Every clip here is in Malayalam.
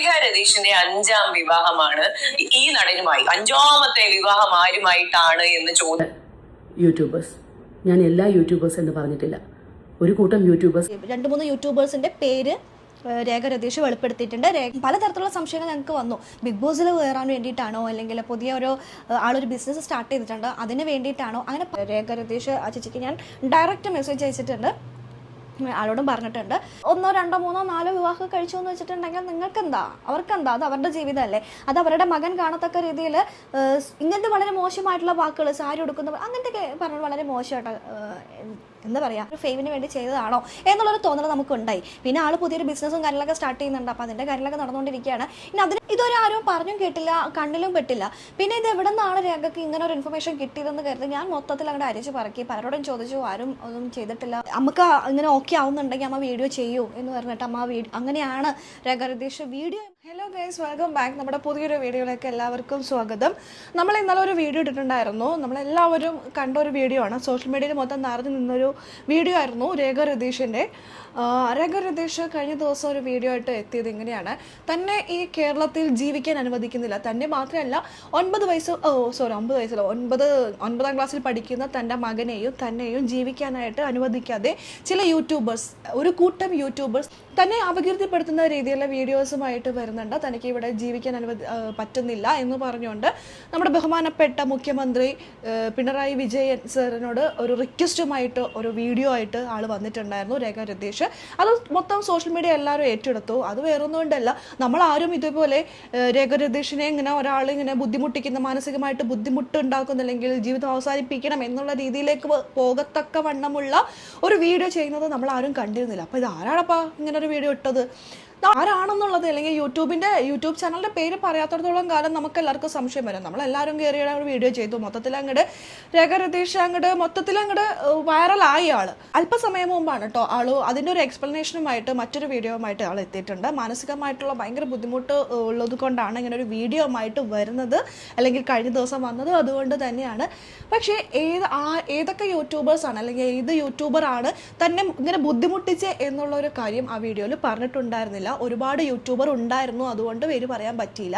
രേഖ രതീഷിന്റെ 5ാം വിവാഹമാണ് ഈ നടനുമായി. 5ാമത്തെ വിവാഹം ആരുമായിട്ടാണ് എന്ന് ചോദിച്ചു. യൂട്യൂബേഴ്സ്, ഞാൻ എല്ലാ യൂട്യൂബേഴ്സ് എന്ന് പറഞ്ഞിട്ടില്ല, ഒരു കൂട്ടം യൂട്യൂബേഴ്സ്. 2-3 യൂട്യൂബേഴ്സിന്റെ പേര് രേഖ രതീഷ് വെളിപ്പെടുത്തിയിട്ടുണ്ട്. പലതരത്തിലുള്ള സംശയങ്ങൾ ഞങ്ങൾക്ക് വന്നു. ബിഗ് ബോസിൽ കയറാൻ വേണ്ടിയിട്ടാണോ, അല്ലെങ്കിൽ പുതിയ ആളൊരു ബിസിനസ് സ്റ്റാർട്ട് ചെയ്തിട്ടുണ്ട് അതിന് വേണ്ടിയിട്ടാണോ, അങ്ങനെ രേഖ രതീഷ് ആ ചേച്ചിക്ക് ഞാൻ ഡയറക്റ്റ് മെസ്സേജ് അയച്ചിട്ടുണ്ട്. ആളോടും പറഞ്ഞിട്ടുണ്ട്, 1, 2, 3, 4 വിവാഹം കഴിച്ചു എന്ന് വെച്ചിട്ടുണ്ടെങ്കിൽ നിങ്ങൾക്കെന്താ, അവർക്കെന്താ, അത് അവരുടെ ജീവിതമല്ലേ. അത് അവരുടെ മകൻ കാണത്തക്ക രീതിയിൽ ഇങ്ങനത്തെ വളരെ മോശമായിട്ടുള്ള വാക്കുകൾ, സാരി ഉടുക്കുന്ന അങ്ങനത്തെ പറഞ്ഞാൽ വളരെ മോശമായിട്ട് എന്താ പറയുക, ഒരു ഫെയിമിന് വേണ്ടി ചെയ്തതാണോ എന്നുള്ളൊരു തോന്നൽ നമുക്കുണ്ടായി. പിന്നെ ആൾ പുതിയൊരു ബിസിനസ്സും കാര്യങ്ങളൊക്കെ സ്റ്റാർട്ട് ചെയ്യുന്നുണ്ട്. അപ്പോൾ അതിൻ്റെ കാര്യങ്ങളൊക്കെ നടന്നുകൊണ്ടിരിക്കുകയാണ്. ഇനി അതിന് ഇതൊരു ആരും പറഞ്ഞും കേട്ടില്ല, കണ്ണിലും പെട്ടില്ല. പിന്നെ ഇത് എവിടെ നിന്നാണ് രേഖയ്ക്ക് ഇങ്ങനെ ഒരു ഇൻഫർമേഷൻ കിട്ടിയതെന്ന് കരുതി ഞാൻ മൊത്തത്തിൽ അങ്ങോട്ട് അരിച്ച് പറക്കി പലരോടും ചോദിച്ചു. ആരും ഒന്നും ചെയ്തിട്ടില്ല. നമുക്ക് ഇങ്ങനെ ഓക്കെ ആവുന്നുണ്ടെങ്കിൽ അമ്മ വീഡിയോ ചെയ്യൂ എന്ന് പറഞ്ഞിട്ട് അമ്മ അങ്ങനെയാണ് Rekha Ratheesh video. Hello guys, welcome back. നമ്മുടെ പുതിയൊരു വീഡിയോയിലേക്ക് എല്ലാവർക്കും സ്വാഗതം. നമ്മൾ ഇന്നലെ ഒരു വീഡിയോ ഇട്ടിട്ടുണ്ടായിരുന്നു. നമ്മളെല്ലാവരും കണ്ട ഒരു വീഡിയോ ആണ്. സോഷ്യൽ മീഡിയയിൽ മൊത്തം നിറഞ്ഞു നിന്നൊരു വീഡിയോ ആയിരുന്നു രേഖ രതീഷിൻ്റെ. രേഖ രതീഷ് കഴിഞ്ഞ ദിവസം ഒരു വീഡിയോ ആയിട്ട് എത്തിയത് ഇങ്ങനെയാണ്: തന്നെ ഈ കേരളത്തിൽ ജീവിക്കാൻ അനുവദിക്കുന്നില്ല. തന്നെ മാത്രമല്ല 9 വയസ്സിലോ 9ാം ക്ലാസ്സിൽ പഠിക്കുന്ന തൻ്റെ മകനെയും തന്നെയും ജീവിക്കാനായിട്ട് അനുവദിക്കാതെ ചില യൂട്യൂബേഴ്സ്, ഒരു കൂട്ടം യൂട്യൂബേഴ്സ് തന്നെ അപകീർത്തിപ്പെടുത്തുന്ന രീതിയിലുള്ള വീഡിയോസുമായിട്ട് വരുന്നുണ്ട്. തനിക്ക് ഇവിടെ ജീവിക്കാൻ പറ്റുന്നില്ല എന്ന് പറഞ്ഞുകൊണ്ട് നമ്മുടെ ബഹുമാനപ്പെട്ട മുഖ്യമന്ത്രി പിണറായി വിജയൻ സാറിനോട് ഒരു റിക്വസ്റ്റുമായിട്ട് ഒരു വീഡിയോ ആയിട്ട് ആൾ വന്നിട്ടുണ്ടായിരുന്നു രേഖ രതീഷ്. അത് മൊത്തം സോഷ്യൽ മീഡിയ എല്ലാവരും ഏറ്റെടുത്തു. അത് വേറൊന്നുകൊണ്ടല്ല, നമ്മളാരും ഇതേപോലെ രേഖ രതീഷിനെ ഇങ്ങനെ ഒരാളിങ്ങനെ ബുദ്ധിമുട്ടിക്കുന്ന, മാനസികമായിട്ട് ബുദ്ധിമുട്ട് ഉണ്ടാക്കുന്നില്ലെങ്കിൽ ജീവിതം അവസാനിപ്പിക്കണം എന്നുള്ള രീതിയിലേക്ക് പോകത്തക്ക വണ്ണമുള്ള ഒരു വീഡിയോ ചെയ്യുന്നത് നമ്മൾ ആരും കണ്ടിരുന്നില്ല. അപ്പോൾ ഇത് ആരാണപ്പാ ഇങ്ങനെ ഒരു വീഡിയോ ഇട്ടത്, ആരാണെന്നുള്ളത്, അല്ലെങ്കിൽ യൂട്യൂബ് ചാനലിൻ്റെ പേര് പറയാത്തടത്തോളം കാലം നമുക്ക് എല്ലാവർക്കും സംശയം വരും. നമ്മളെല്ലാവരും കയറിയ ഒരു വീഡിയോ ചെയ്തു. മൊത്തത്തിൽ അങ്ങോട്ട് രേഖ രതീഷ് മൊത്തത്തിൽ വൈറലായി ആള്. അല്പസമയം മുമ്പാണ് കേട്ടോ അതിൻ്റെ ഒരു എക്സ്പ്ലനേഷനുമായിട്ട് മറ്റൊരു വീഡിയോയുമായിട്ട് ആൾ എത്തിയിട്ടുണ്ട്. മാനസികമായിട്ടുള്ള ഭയങ്കര ബുദ്ധിമുട്ട് ഉള്ളത് കൊണ്ടാണ് ഇങ്ങനെ ഒരു വീഡിയോയുമായിട്ട് വരുന്നത്, അല്ലെങ്കിൽ കഴിഞ്ഞ ദിവസം വന്നത് അതുകൊണ്ട് തന്നെയാണ്. പക്ഷേ ഏതൊക്കെ യൂട്യൂബേഴ്സാണ്, അല്ലെങ്കിൽ ഏത് യൂട്യൂബറാണ് തന്നെ ഇങ്ങനെ ബുദ്ധിമുട്ടിച്ച് എന്നുള്ളൊരു കാര്യം ആ വീഡിയോയിൽ പറഞ്ഞിട്ടുണ്ടായിരുന്നില്ല. ഒരുപാട് യൂട്യൂബർ ഉണ്ടായിരുന്നു, അതുകൊണ്ട് പേര് പറയാൻ പറ്റിയില്ല.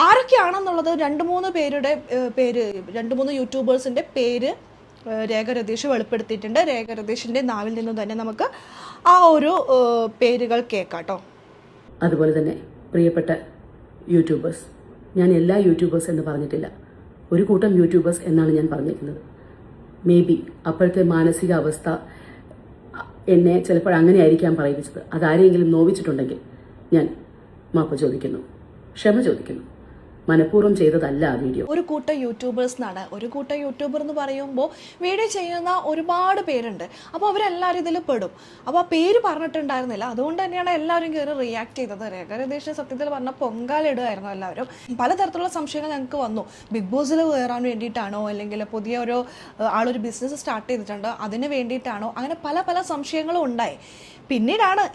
ആരൊക്കെയാണെന്നുള്ളത് 2-3 യൂട്യൂബേഴ്സിന്റെ പേര് രേഖ രതീഷ് വെളിപ്പെടുത്തിയിട്ടുണ്ട്. രേഖ രതീഷിന്റെ നാവിൽ നിന്ന് തന്നെ നമുക്ക് ആ ഒരു പേരുകൾ കേൾക്കാട്ടോ. അതുപോലെ തന്നെ പ്രിയപ്പെട്ട യൂട്യൂബേഴ്സ്, ഞാൻ എല്ലാ യൂട്യൂബേഴ്സ് എന്ന് പറഞ്ഞിട്ടില്ല, ഒരു കൂട്ടം യൂട്യൂബേഴ്സ് എന്നാണ് ഞാൻ പറഞ്ഞിരിക്കുന്നത്. മേ ബി അപ്പോഴത്തെ മാനസികാവസ്ഥ എന്നെ ചിലപ്പോൾ അങ്ങനെ ആയിരിക്കാം പറയിപ്പിച്ചത്. അതാരെങ്കിലും നോവിച്ചിട്ടുണ്ടെങ്കിൽ ഞാൻ മാപ്പ് ചോദിക്കുന്നു, ക്ഷമ ചോദിക്കുന്നു. മനഃപൂർവ്വം ചെയ്തതല്ല ആ വീഡിയോ. ഒരു കൂട്ടം യൂട്യൂബേഴ്സ് എന്നാണ്. ഒരു കൂട്ടം യൂട്യൂബർ എന്ന് പറയുമ്പോൾ വീഡിയോ ചെയ്യുന്ന ഒരുപാട് പേരുണ്ട്. അപ്പോൾ അവരെല്ലാവരും ഇതിൽ പെടും. അപ്പോൾ ആ പേര് പറഞ്ഞിട്ടുണ്ടായിരുന്നില്ല, അതുകൊണ്ട് തന്നെയാണ് എല്ലാവരും കയറി റിയാക്ട് ചെയ്തത്. രേഖ രതീഷ് സത്യത്തിൽ പറഞ്ഞ പൊങ്കാലിടുമായിരുന്നു എല്ലാവരും. പലതരത്തിലുള്ള സംശയങ്ങൾ ഞങ്ങൾക്ക് വന്നു. ബിഗ് ബോസിൽ കയറാൻ വേണ്ടിയിട്ടാണോ, അല്ലെങ്കിൽ പുതിയ ആളൊരു ബിസിനസ് സ്റ്റാർട്ട് ചെയ്തിട്ടുണ്ട് അതിന് വേണ്ടിയിട്ടാണോ, അങ്ങനെ പല സംശയങ്ങളും ഉണ്ടായി.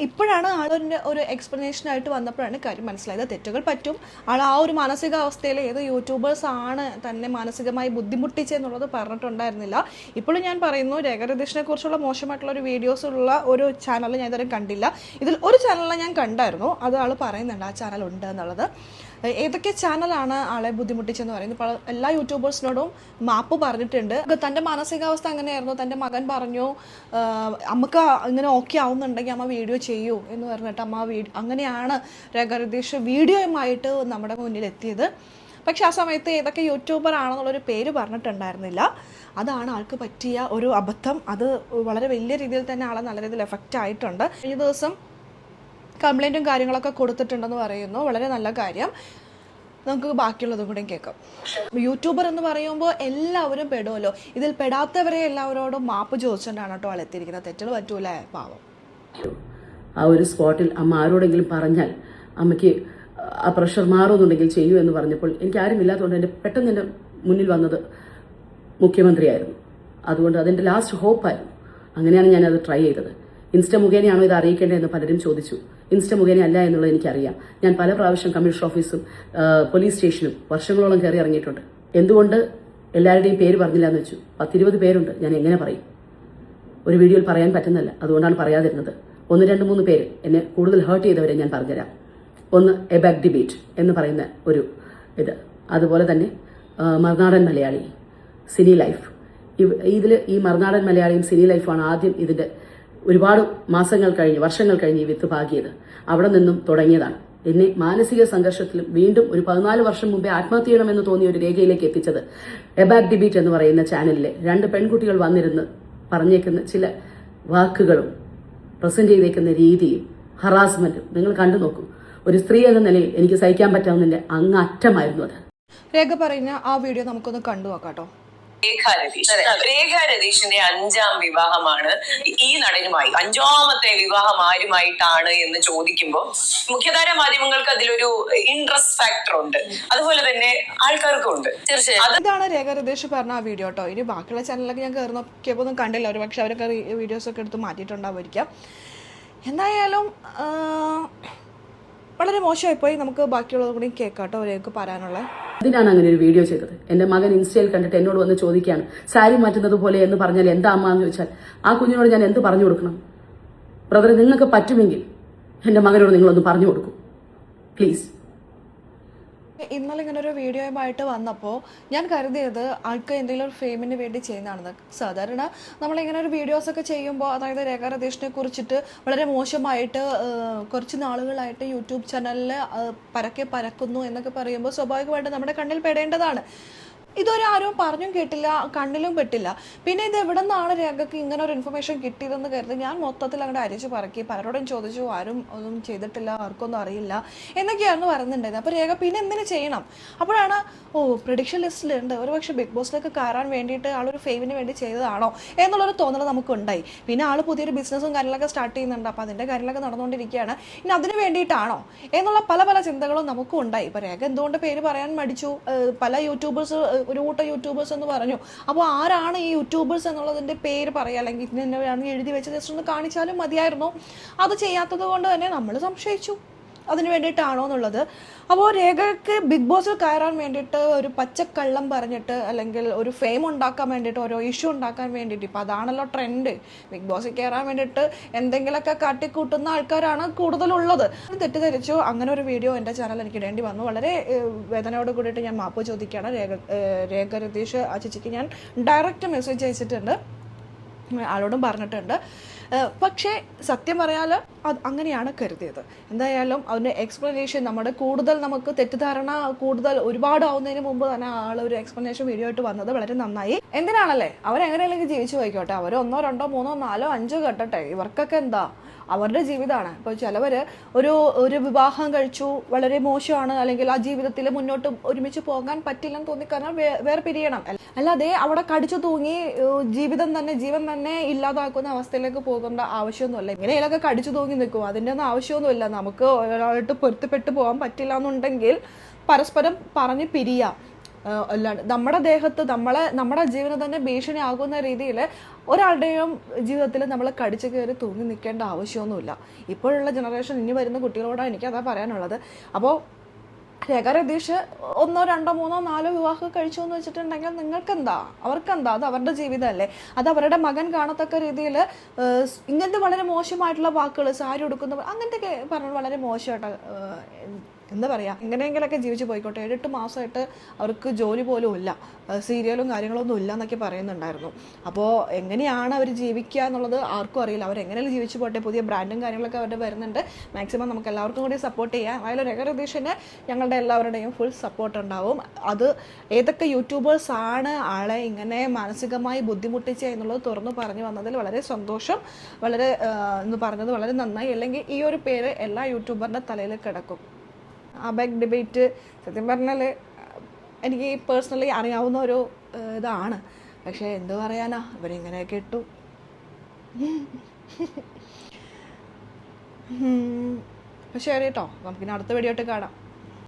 ഇപ്പോഴാണ് ആളൊരു ഒരു എക്സ്പ്ലനേഷനായിട്ട് വന്നപ്പോഴാണ് കാര്യം മനസ്സിലായത്. തെറ്റുകൾ പറ്റും. ആൾ ആ ഒരു മാനസികാവസ്ഥയിൽ ഏത് യൂട്യൂബേഴ്സ് ആണ് തന്നെ മാനസികമായി ബുദ്ധിമുട്ടിച്ചെന്നുള്ളത് പറഞ്ഞിട്ടുണ്ടായിരുന്നില്ല. ഇപ്പോഴും ഞാൻ പറയുന്നു, രേഖ രതീഷിനെ കുറിച്ചുള്ള മോശമായിട്ടുള്ള ഒരു വീഡിയോസ് ഉള്ള ഒരു ചാനൽ ഞാൻ ഇതുവരെ കണ്ടില്ല. ഇതിൽ ഒരു ചാനലിൽ ഞാൻ കണ്ടായിരുന്നു, അത് ആൾ പറയുന്നുണ്ട് ആ ചാനൽ ഉണ്ട് എന്നുള്ളത്. ഏതൊക്കെ ചാനലാണ് ആളെ ബുദ്ധിമുട്ടിച്ചെന്ന് പറയുന്നത്. ഇപ്പോൾ എല്ലാ യൂട്യൂബേഴ്സിനോടും മാപ്പ് പറഞ്ഞിട്ടുണ്ട്. തൻ്റെ മാനസികാവസ്ഥ അങ്ങനെയായിരുന്നു. തൻ്റെ മകൻ പറഞ്ഞു അമ്മക്ക് ഇങ്ങനെ ഓക്കെ ആവുന്നുണ്ടെങ്കിൽ അമ്മ വീഡിയോ ചെയ്യൂ എന്ന് പറഞ്ഞിട്ട് അങ്ങനെയാണ് രേഖ രതീഷ് വീഡിയോയുമായിട്ട് നമ്മുടെ മുന്നിൽ എത്തിയത്. പക്ഷെ ആ സമയത്ത് ഏതൊക്കെ യൂട്യൂബർ ആണെന്നുള്ളൊരു പേര് പറഞ്ഞിട്ടുണ്ടായിരുന്നില്ല. അതാണ് ആൾക്ക് പറ്റിയ ഒരു അബദ്ധം. അത് വളരെ വലിയ രീതിയിൽ തന്നെ ആളെ നല്ല രീതിയിൽ എഫക്റ്റ് ആയിട്ടുണ്ട്. ഈ ദിവസം കംപ്ലൈൻറ്റും കാര്യങ്ങളൊക്കെ കൊടുത്തിട്ടുണ്ടെന്ന് പറയുന്നു. വളരെ നല്ല കാര്യം. നമുക്ക് ബാക്കിയുള്ളതും കൂടെ കേൾക്കാം. യൂട്യൂബർ എന്ന് പറയുമ്പോൾ എല്ലാവരും പെടുമല്ലോ. ഇതിൽ പെടാത്തവരെ എല്ലാവരോടും മാപ്പ് ചോദിച്ചുകൊണ്ടാണ് കേട്ടോ ആൾ എത്തിയിരിക്കുന്നത്. തെറ്റുകൾ പറ്റൂലേ, പാവം. ആ ഒരു സ്പോട്ടിൽ അമ്മ ആരോടെങ്കിലും പറഞ്ഞാൽ അമ്മയ്ക്ക് ആ പ്രഷർ മാറുന്നുണ്ടെങ്കിൽ ചെയ്യൂ എന്ന് പറഞ്ഞപ്പോൾ എനിക്ക് ആരും ഇല്ലാത്തതുകൊണ്ട് പെട്ടെന്ന് എൻ്റെ മുന്നിൽ വന്നത് മുഖ്യമന്ത്രിയായിരുന്നു. അതുകൊണ്ട് അതെൻ്റെ ലാസ്റ്റ് ഹോപ്പായിരുന്നു. അങ്ങനെയാണ് ഞാനത് ട്രൈ ചെയ്തത്. ഇൻസ്റ്റ മുഖേനയാണോ ഇത് അറിയിക്കേണ്ടതെന്ന് പലരും ചോദിച്ചു. ഇൻസ്റ്റ മുഖേന അല്ല എന്നുള്ളത് എനിക്കറിയാം. ഞാൻ പല പ്രാവശ്യം കമ്മീഷണർ ഓഫീസും പോലീസ് സ്റ്റേഷനും വർഷങ്ങളോളം കയറി ഇറങ്ങിയിട്ടുണ്ട്. എന്തുകൊണ്ട് എല്ലാവരുടെയും പേര് പറഞ്ഞില്ല എന്ന് വെച്ചു? 10-20 പേരുണ്ട്. ഞാൻ എങ്ങനെ പറയും? ഒരു വീഡിയോയിൽ പറയാൻ പറ്റുന്നല്ല, അതുകൊണ്ടാണ് പറയാതിരുന്നത്. 1, 2, 3 പേര് എന്നെ കൂടുതൽ ഹേർട്ട് ചെയ്തവരെ ഞാൻ പറഞ്ഞുതരാം. ഒന്ന് എ ബാക്ക് ഡിബേറ്റ് എന്ന് പറയുന്ന ഒരു ഇത്, അതുപോലെ തന്നെ മറുനാടൻ മലയാളി, സിനി ലൈഫ്. ഇതിൽ ഈ മറുനാടൻ മലയാളിയും സിനി ലൈഫാണ് ആദ്യം ഇതിൻ്റെ ഒരുപാട് മാസങ്ങൾ കഴിഞ്ഞ് വർഷങ്ങൾ കഴിഞ്ഞ് ഈ വിത്ത് പാകിയത്. അവിടെ നിന്നും തുടങ്ങിയതാണ് എന്നെ മാനസിക സംഘർഷത്തിലും വീണ്ടും ഒരു 14 വർഷം മുമ്പേ ആത്മഹത്യ ചെയ്യണമെന്ന് തോന്നിയ ഒരു രേഖയിലേക്ക് എത്തിച്ചത് എ ബാക്ക് ഡിബേറ്റ് എന്ന് പറയുന്ന ചാനലിലെ 2 പെൺകുട്ടികൾ വന്നിരുന്ന് പറഞ്ഞേക്കുന്ന ചില വാക്കുകളും പ്രസന്റ് ചെയ്തേക്കുന്ന രീതിയും ഹറാസ്മെന്റും നിങ്ങൾ കണ്ടു നോക്കൂ. ഒരു സ്ത്രീ എന്ന നിലയിൽ എനിക്ക് സഹിക്കാൻ പറ്റാവുന്നതിന്റെ അങ്ങറ്റമായിരുന്നു അത്. രേഖ പറയുന്ന ആ വീഡിയോ നമുക്കൊന്ന് കണ്ടു നോക്കാട്ടോ. രേഖ രതീഷിന്റെ 5ാം വിവാഹമാണ് ഈ നടനുമായി. 5ാമത്തെ വിവാഹം ആരുമായിട്ടാണ് എന്ന് ചോദിക്കുമ്പോൾ മുഖ്യധാര മാധ്യമങ്ങൾക്ക് അതിലൊരു ഇൻട്രസ്റ്റ് ഫാക്ടർ ഉണ്ട്, അതുപോലെ തന്നെ ആൾക്കാർക്കും ഉണ്ട്. തീർച്ചയായും ഇതാണ് രേഖ രതീഷ് പറഞ്ഞ ആ വീഡിയോ കേട്ടോ. ഇനി ബാക്കിയുള്ള ചാനലൊക്കെ ഞാൻ കയറി നോക്കിയപ്പോൾ ഒന്നും കണ്ടില്ല, ഒരു പക്ഷെ അവരൊക്കെ വീഡിയോസ് ഒക്കെ എടുത്ത് മാറ്റിയിട്ടുണ്ടാവുമായിരിക്കാം. എന്തായാലും വളരെ മോശമായിപ്പോയി. നമുക്ക് ബാക്കിയുള്ളത് കൂടി കേൾക്കാട്ടോ അവരേക്ക് പറയാനുള്ള. അതിനാണ് അങ്ങനെ ഒരു വീഡിയോ ചെയ്തത്. എന്റെ മകൻ ഇൻസ്റ്റയിൽ കണ്ടിട്ട് എന്നോട് വന്ന് ചോദിക്കുകയാണ്, സാരി മാറ്റുന്നത് പോലെ എന്ന് പറഞ്ഞാൽ എന്താ അമ്മ എന്ന് ചോദിച്ചാൽ ആ കുഞ്ഞിനോട് ഞാൻ എന്ത് പറഞ്ഞു കൊടുക്കണം? ബ്രദറെ, നിങ്ങൾക്ക് പറ്റുമെങ്കിൽ എന്റെ മകനോട് നിങ്ങളൊന്ന് പറഞ്ഞു കൊടുക്കൂ പ്ലീസ്. ഇന്നലെ ഇങ്ങനെ ഒരു വീഡിയോയുമായിട്ട് വന്നപ്പോൾ ഞാൻ കരുതിയത് ആൾക്ക് എന്തെങ്കിലും ഒരു ഫെയിമിന് വേണ്ടി ചെയ്യുന്നതാണെന്ന്. സാധാരണ നമ്മളിങ്ങനെ ഒരു വീഡിയോസൊക്കെ ചെയ്യുമ്പോൾ, അതായത് രേഖ രതീഷിനെ കുറിച്ചിട്ട് വളരെ മോശമായിട്ട് കുറച്ച് നാളുകളായിട്ട് യൂട്യൂബ് ചാനലിൽ പരക്കെ പരക്കുന്നു എന്നൊക്കെ പറയുമ്പോൾ സ്വാഭാവികമായിട്ട് നമ്മുടെ കണ്ണിൽ പെടേണ്ടതാണ്. ഇതൊരാരും പറഞ്ഞും കേട്ടില്ല, കണ്ണിലും പെട്ടില്ല. പിന്നെ ഇത് എവിടെ നിന്നാണ് രേഖയ്ക്ക് ഇങ്ങനെ ഒരു ഇൻഫർമേഷൻ കിട്ടിയതെന്ന് കരുതി ഞാൻ മൊത്തത്തിൽ അങ്ങോട്ട് അരിച്ചു പറക്കി. പലരോടും ചോദിച്ചു, ആരും ഒന്നും ചെയ്തിട്ടില്ല, ആർക്കൊന്നും അറിയില്ല എന്നൊക്കെയായിരുന്നു പറയുന്നുണ്ടായത്. അപ്പോൾ രേഖ പിന്നെ എന്തിനു ചെയ്യണം? അപ്പോഴാണ് പ്രഡിക്ഷൻ ലിസ്റ്റിലുണ്ട്, ഒരുപക്ഷെ ബിഗ് ബോസിലേക്ക് കയറാൻ വേണ്ടിയിട്ട് ആളൊരു ഫെയിമിന് വേണ്ടി ചെയ്തതാണോ എന്നുള്ളൊരു തോന്നൽ നമുക്കുണ്ടായി. പിന്നെ ആൾ പുതിയൊരു ബിസിനസ്സും കാര്യങ്ങളൊക്കെ സ്റ്റാർട്ട് ചെയ്യുന്നുണ്ട്, അപ്പോൾ അതിൻ്റെ കാര്യങ്ങളൊക്കെ നടന്നുകൊണ്ടിരിക്കുകയാണ്. ഇനി അതിന് വേണ്ടിയിട്ടാണോ എന്നുള്ള പല ചിന്തകളും നമുക്കും ഉണ്ടായി. ഇപ്പോൾ രേഖ എന്തുകൊണ്ട് പേര് പറയാൻ മടിച്ചു? പല യൂട്യൂബേഴ്സ്, ഒരു കൂട്ടം യൂട്യൂബേഴ്സ് എന്ന് പറഞ്ഞു. അപ്പോൾ ആരാണ് ഈ യൂട്യൂബേഴ്സ് എന്നുള്ളതിൻ്റെ പേര് പറയുക, അല്ലെങ്കിൽ ഇതിനെയാണ് എഴുതി വെച്ച് ജസ്റ്റ് ഒന്ന് കാണിച്ചാലും മതിയായിരുന്നു. അത് ചെയ്യാത്തത് കൊണ്ട് തന്നെ നമ്മൾ സംശയിച്ചു അതിന് വേണ്ടിയിട്ടാണോ എന്നുള്ളത്. അപ്പോൾ രേഖയ്ക്ക് ബിഗ് ബോസിൽ കയറാൻ വേണ്ടിയിട്ട് ഒരു പച്ചക്കള്ളം പറഞ്ഞിട്ട്, അല്ലെങ്കിൽ ഒരു ഫെയിം ഉണ്ടാക്കാൻ വേണ്ടിയിട്ട്, ഓരോ ഇഷ്യൂ ഉണ്ടാക്കാൻ വേണ്ടിയിട്ട്, ഇപ്പോൾ അതാണല്ലോ ട്രെൻഡ്. ബിഗ് ബോസിൽ കയറാൻ വേണ്ടിയിട്ട് എന്തെങ്കിലുമൊക്കെ കാട്ടിക്കൂട്ടുന്ന ആൾക്കാരാണ് കൂടുതലുള്ളത്. തെറ്റിദ്ധരിച്ചു. അങ്ങനെ ഒരു വീഡിയോ എൻ്റെ ചാനൽ എനിക്ക് ഇടേണ്ടി വന്നു. വളരെ വേദനയോട് കൂടിയിട്ട് ഞാൻ മാപ്പ് ചോദിക്കുകയാണ്. രേഖ രതീഷ് ആ ചേച്ചിക്ക് ഞാൻ ഡയറക്റ്റ് മെസ്സേജ് അയച്ചിട്ടുണ്ട്, ആളോടും പറഞ്ഞിട്ടുണ്ട്. പക്ഷേ സത്യം പറയാൽ അത് അങ്ങനെയാണ് കരുതിയത്. എന്തായാലും അതിൻ്റെ എക്സ്പ്ലനേഷൻ നമുക്ക് തെറ്റിദ്ധാരണ ഒരുപാടാവുന്നതിന് മുമ്പ് തന്നെ ആളൊരു എക്സ്പ്ലനേഷൻ വീഡിയോ ആയിട്ട് വന്നത് വളരെ നന്നായി. എന്തിനാണല്ലേ, അവരെങ്ങനെയല്ലെങ്കിൽ ജീവിച്ചു പോയിക്കോട്ടെ, അവർ 1, 2, 3, 4, 5 കെട്ടട്ടെ. ഇവർക്കൊക്കെ എന്താ, അവരുടെ ജീവിതമാണ്. ഇപ്പോൾ ചിലവർ ഒരു വിവാഹം കഴിച്ചു, വളരെ മോശമാണ്, അല്ലെങ്കിൽ ആ ജീവിതത്തിൽ മുന്നോട്ട് ഒരുമിച്ച് പോകാൻ പറ്റില്ലെന്ന് തോന്നിക്കഴിഞ്ഞാൽ വേറെ പിരിയണം. അല്ലാതെ അവിടെ കടിച്ചു തൂങ്ങി ജീവൻ തന്നെ ഇല്ലാതാക്കുന്ന അവസ്ഥയിലേക്ക് പോകേണ്ട ആവശ്യമൊന്നുമില്ല. ഇങ്ങനെയൊക്കെ കടിച്ചു തൂങ്ങി നിൽക്കും, അതിൻ്റെ ഒന്നും ആവശ്യമൊന്നുമില്ല. നമുക്ക് ഒരാളായിട്ട് പൊരുത്തപ്പെട്ടു പോകാൻ പറ്റില്ല എന്നുണ്ടെങ്കിൽ പരസ്പരം പറഞ്ഞ് പിരിയാം. അല്ലാണ്ട് നമ്മുടെ ദേഹത്ത് നമ്മുടെ ജീവന് തന്നെ ഭീഷണിയാകുന്ന രീതിയിൽ ഒരാളുടെയും ജീവിതത്തിൽ നമ്മൾ കടിച്ചു കയറി തൂങ്ങി നിൽക്കേണ്ട ആവശ്യമൊന്നുമില്ല. ഇപ്പോഴുള്ള ജനറേഷൻ, ഇനി വരുന്ന കുട്ടികളോടാണ് എനിക്കതാ പറയാനുള്ളത്. അപ്പോൾ രേഖ രതീഷ് 1, 2, 3, 4 വിവാഹം കഴിച്ചു എന്ന് വെച്ചിട്ടുണ്ടെങ്കിൽ നിങ്ങൾക്കെന്താ, അവർക്കെന്താ? അത് അവരുടെ ജീവിതമല്ലേ. അത് അവരുടെ മകൻ കാണത്തക്ക രീതിയിൽ ഇങ്ങനത്തെ വളരെ മോശമായിട്ടുള്ള വാക്കുകൾ, സാരി ഉടുക്കുന്നവർ അങ്ങനത്തെ പറഞ്ഞത് വളരെ മോശമായിട്ട്, എന്താ പറയുക, എങ്ങനെയെങ്കിലൊക്കെ ജീവിച്ച് പോയിക്കോട്ടെ. 7-8 മാസമായിട്ട് അവർക്ക് ജോലി പോലും ഇല്ല, സീരിയലും കാര്യങ്ങളൊന്നും ഇല്ല എന്നൊക്കെ പറയുന്നുണ്ടായിരുന്നു. അപ്പോൾ എങ്ങനെയാണ് അവർ ജീവിക്കുക എന്നുള്ളത് ആർക്കും അറിയില്ല. അവരെങ്ങനെയും ജീവിച്ചു പോട്ടെ. പുതിയ ബ്രാൻഡും കാര്യങ്ങളൊക്കെ അവരുടെ വരുന്നുണ്ട്. മാക്സിമം നമുക്ക് എല്ലാവർക്കും കൂടി സപ്പോർട്ട് ചെയ്യാം. അതിൽ രേഖ രതീഷിന് ഞങ്ങളുടെ എല്ലാവരുടെയും ഫുൾ സപ്പോർട്ട് ഉണ്ടാവും. അത് ഏതൊക്കെ യൂട്യൂബേഴ്സാണ് ആളെ ഇങ്ങനെ മാനസികമായി ബുദ്ധിമുട്ടിക്കുക എന്നുള്ളത് തുറന്നു പറഞ്ഞു വന്നതിൽ വളരെ സന്തോഷം. വളരെ എന്ന് പറഞ്ഞത് വളരെ നന്നായി. അല്ലെങ്കിൽ ഈ ഒരു പേര് എല്ലാ യൂട്യൂബറിൻ്റെ തലയിൽ കിടക്കും. ആ ബാക്ക് ഡിബേറ്റ് സത്യം പറഞ്ഞാൽ എനിക്ക് പേഴ്സണലി അറിയാവുന്ന ഒരു ഇതാണ്. പക്ഷേ എന്ത് പറയാനാ, ഇവരിങ്ങനെയൊക്കെ ഇട്ടു. ശരി കേട്ടോ, നമുക്കിനി അടുത്ത വീഡിയോ ആയിട്ട് കാണാം.